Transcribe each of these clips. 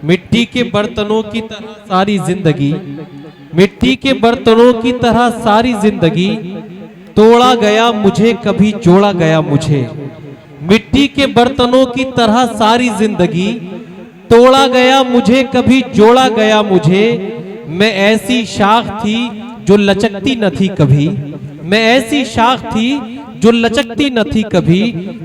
मिट्टी के बर्तनों की तरह सारी जिंदगी, मिट्टी के बर्तनों की तरह सारी जिंदगी, तोड़ा गया मुझे कभी जोड़ा गया मुझे। मिट्टी के बर्तनों की तरह सारी जिंदगी, तोड़ा गया मुझे कभी जोड़ा गया मुझे। मैं ऐसी शाख थी जो लचकती न थी कभी, मैं ऐसी शाख थी जो लचकती न थी कभी।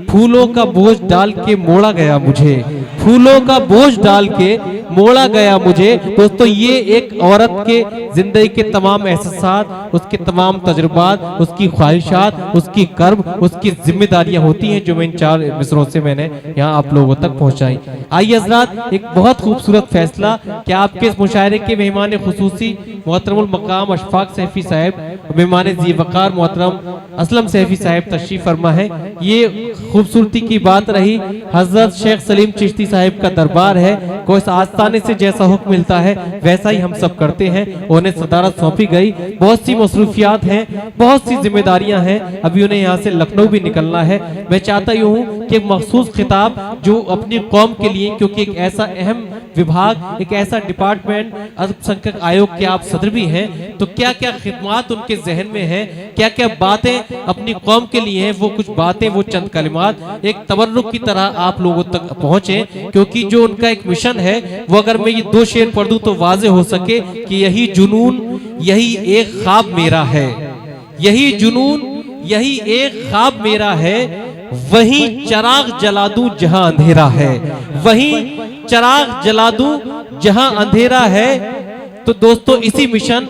फूलों का बोझ डाल के मोड़ा गया मुझे, फूलों का बोझ डाल के मोड़ा गया मुझे। दोस्तों, ये एक औरत के जिंदगी के तमाम एहसास, उसके तमाम तजुर्बात, उसकी ख्वाहिशात, उसकी कर्म, उसकी जिम्मेदारियां होती हैं, जो मैं इन 4 मिसरों से मैंने यहाँ आप लोगों तक पहुंचाई। आइए हज़रात, एक बहुत खूबसूरत फैसला कि आपके इस मुशायरे के मेहमान खुसूसी मोहतरमुल मकाम अशफाक सैफी साहब, मेहमान जी वकार मोहतरम असलम सैफी साहब तशरीफ फरमा है। ये खूबसूरती की बात रही। हजरत शेख सलीम चिश्ती साहब का दरबार है, कोई आस्थाने से जैसा हुक्म मिलता है वैसा ही हम सब करते हैं। उन्हें सदारत सौंपी गई, बहुत सी मसरूफियात हैं, बहुत सी जिम्मेदारियां हैं, अभी उन्हें यहाँ से लखनऊ भी निकलना है। मैं चाहता यूँ हूँ कि एक मखसूस खिताब जो अपनी कौम के लिए, क्योंकि एक ऐसा अहम विभाग, एक ऐसा डिपार्टमेंट, अल्पसंख्यक आयोग के आप सदर भी हैं, तो क्या क्या खिदमात उनके जहन में है, क्या क्या बातें अपनी कौम के लिए हैं, वो कुछ बातें, वो चंद कलिमात एक तबर्रुक की तरह आप लोगों तक पहुंचे। क्योंकि जो उनका एक मिशन है, वो अगर मैं ये 2 शेर पढ़ दूं तो वाजे हो सके कि यही जुनून, यही एक ख्वाब मेरा है, यही जुनून, यही एक ख्वाब मेरा है। वही चिराग जला दूं जहां अंधेरा है, वही चिराग जला दूं जहां अंधेरा है। तो दोस्तों, इसी मिशन,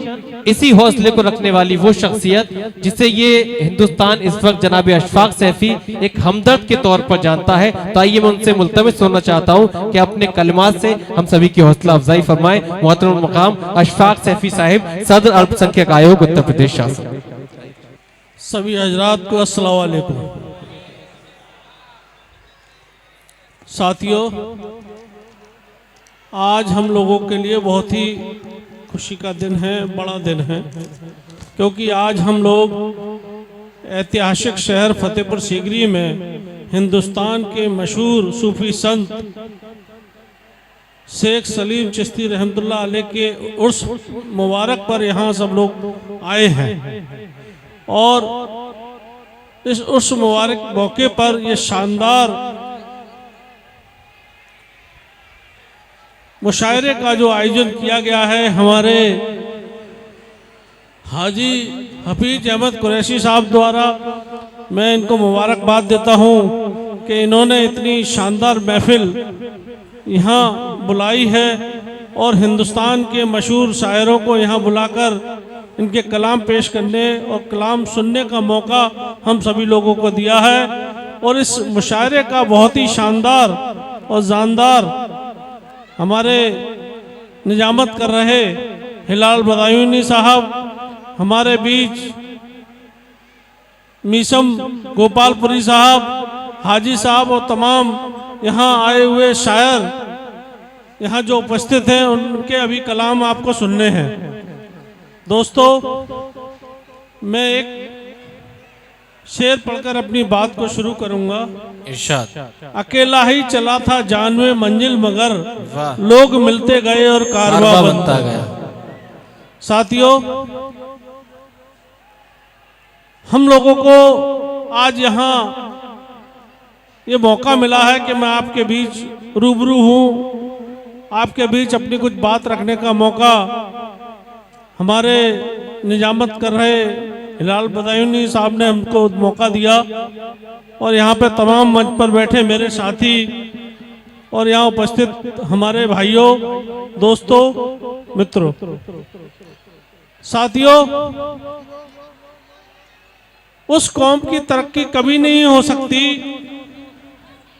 इसी हौसले को रखने वाली वो शख्सियत जिसे ये हिंदुस्तान इस वक्त जनाब अशफाक सैफी एक हमदर्द के तौर पर जानता है। तो आइए मैं उनसे मुल्तमिस होना चाहता हूँ कि अपने कलिमात से हम सभी की हौसला अफजाई फरमाएं। मोहतरम मकाम अशफाक सैफी साहिब, सदर अल्पसंख्यक आयोग उत्तर प्रदेश शासन। सभी हजरात को अस्सलाम वालेकुम। साथियों, आज हम लोगों के लिए बहुत ही खुशी का दिन है, बड़ा दिन है, क्योंकि आज हम लोग ऐतिहासिक शहर फतेहपुर सीकरी में हिंदुस्तान के मशहूर सूफी संत शेख सलीम चिश्ती रहमतुल्लाह अलैह के उर्स मुबारक पर यहाँ सब लोग आए हैं। और इस उर्स मुबारक मौके पर ये शानदार मुशायरे का जो आयोजन किया गया है, हमारे हाजी हफीज अहमद कुरैशी साहब द्वारा, मैं इनको मुबारकबाद देता हूँ कि इन्होंने इतनी शानदार महफिल यहाँ बुलाई है और हिंदुस्तान के मशहूर शायरों को यहाँ बुलाकर इनके कलाम पेश करने और कलाम सुनने का मौका हम सभी लोगों को दिया है। और इस मुशायरे का बहुत ही शानदार और जानदार हमारे निजामत कर रहे हिलाल बदायूनी साहब, हमारे बीच मीसम गोपालपुरी साहब, हाजी साहब और तमाम यहाँ आए हुए शायर यहाँ जो उपस्थित हैं, उनके अभी कलाम आपको सुनने हैं। दोस्तों, मैं एक शेर पढ़कर अपनी बात को शुरू करूंगा। इरशाद। अकेला ही चला था जानवे मंजिल, मगर लोग मिलते गए और कारवां बनता गया। साथियों, हम लोगों को आज यहाँ ये मौका मिला है कि मैं आपके बीच रूबरू हूँ, आपके बीच अपनी कुछ बात रखने का मौका हमारे निजामत कर रहे हिलाल बदायूनी साहब ने हमको मौका दिया। और यहाँ पे तमाम मंच पर बैठे मेरे साथी और यहाँ उपस्थित हमारे भाइयों, दोस्तों, मित्रों, साथियों, उस कौम की तरक्की कभी नहीं हो सकती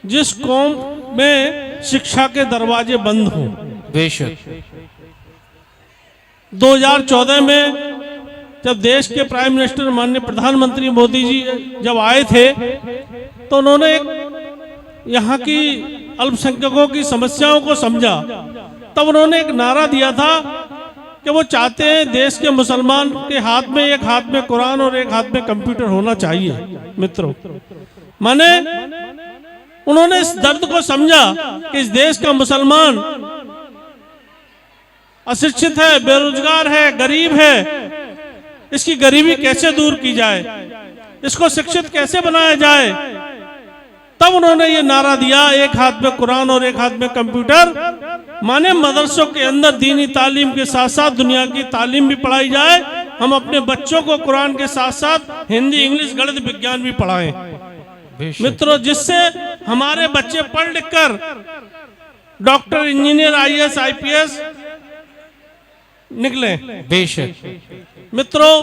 जिस कौम में शिक्षा के दरवाजे बंद हों। बेशक 2014 में जब देश के प्राइम मिनिस्टर माननीय प्रधानमंत्री मोदी जी जब आए थे, तो उन्होंने एक यहाँ की अल्पसंख्यकों की समस्याओं को समझा। तब उन्होंने एक नारा दिया था कि वो चाहते हैं देश के मुसलमान के हाथ में एक हाथ में कुरान और एक हाथ में कंप्यूटर होना चाहिए। मित्रों, माने उन्होंने इस दर्द को समझा कि इस देश का मुसलमान अशिक्षित है, बेरोजगार है, गरीब है, इसकी गरीबी कैसे दूर की जाए, इसको शिक्षित कैसे बनाया जाए। तब उन्होंने ये नारा दिया, एक हाथ में कुरान और एक हाथ में कंप्यूटर, माने मदरसों के अंदर दीनी तालीम के साथ साथ दुनिया की तालीम भी पढ़ाई जाए। हम अपने बच्चों को कुरान के साथ साथ हिंदी, इंग्लिश, गणित, विज्ञान भी पढ़ाएं। मित्रों, जिससे हमारे बच्चे पढ़ लिख कर डॉक्टर, इंजीनियर, IAS, IPS निकले। बेशक मित्रों,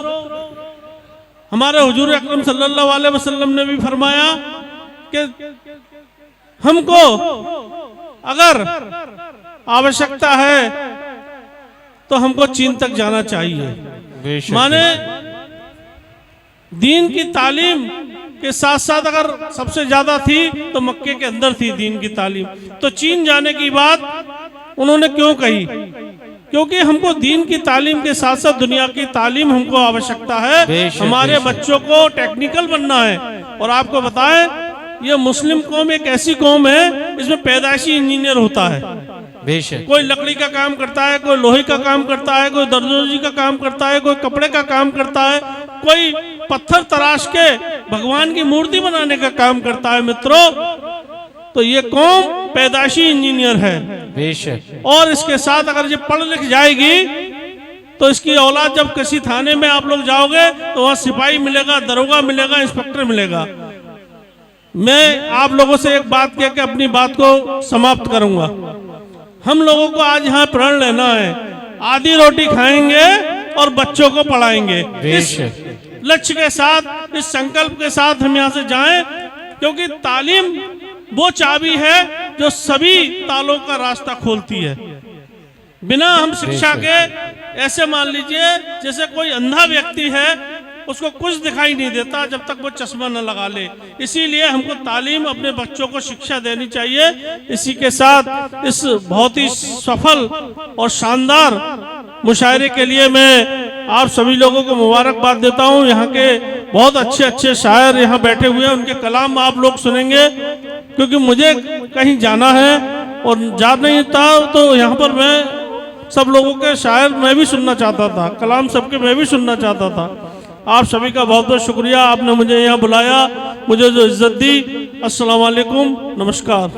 हमारे हुजूर अकरम सल्लल्लाहु अलैहि वसल्लम ने भी फरमाया कि हमको अगर आवश्यकता है तो हमको चीन तक जाना चाहिए। माने दीन की तालीम के साथ साथ अगर सबसे ज्यादा थी तो मक्के के अंदर थी दीन की तालीम। तो चीन जाने की बात उन्होंने क्यों कही? क्योंकि हमको दीन की तालीम के साथ साथ दुनिया की तालीम हमको आवश्यकता है। हमारे बच्चों को टेक्निकल बनना है। और आपको बताएं, ये मुस्लिम कौम एक ऐसी कौम है, इसमें पैदाइशी इंजीनियर होता है। बेशक कोई लकड़ी का काम करता है, कोई लोहे का काम करता है, कोई दर्जोजी का काम करता है, कोई कपड़े का काम करता है, कोई पत्थर तराश के भगवान की मूर्ति बनाने का काम करता है। मित्रों, तो ये कौम पैदाइशी इंजीनियर है। बेशक और इसके साथ अगर ये पढ़ लिख जाएगी तो इसकी औलाद जब किसी थाने में आप लोग जाओगे तो वहां सिपाही मिलेगा, दरोगा मिलेगा, इंस्पेक्टर मिलेगा। मैं आप लोगों से एक बात कह के अपनी बात को समाप्त करूंगा। हम लोगों को आज यहाँ प्रण लेना है, आधी रोटी खाएंगे और बच्चों को पढ़ाएंगे। इस लक्ष्य के साथ, इस संकल्प के साथ हम यहाँ से जाएं, क्योंकि तालीम वो चाबी है जो सभी तालों का रास्ता खोलती है। बिना हम शिक्षा के, ऐसे मान लीजिए जैसे कोई अंधा व्यक्ति है, उसको कुछ दिखाई नहीं देता जब तक वो चश्मा न लगा ले। इसीलिए हमको तालीम, अपने बच्चों को शिक्षा देनी चाहिए। इसी के साथ इस बहुत ही सफल और शानदार मुशायरे के लिए मैं आप सभी लोगों को मुबारकबाद देता हूँ। यहाँ के बहुत अच्छे अच्छे शायर यहाँ बैठे हुए हैं, उनके कलाम आप लोग सुनेंगे, क्योंकि मुझे कहीं जाना है और जा नहीं था, तो यहाँ पर मैं सब लोगों के शायर मैं भी सुनना चाहता था, कलाम सबके मैं भी सुनना चाहता था। आप सभी का बहुत बहुत शुक्रिया, आपने मुझे यहाँ बुलाया, मुझे जो इज्जत दी। अस्सलाम वालेकुम, नमस्कार।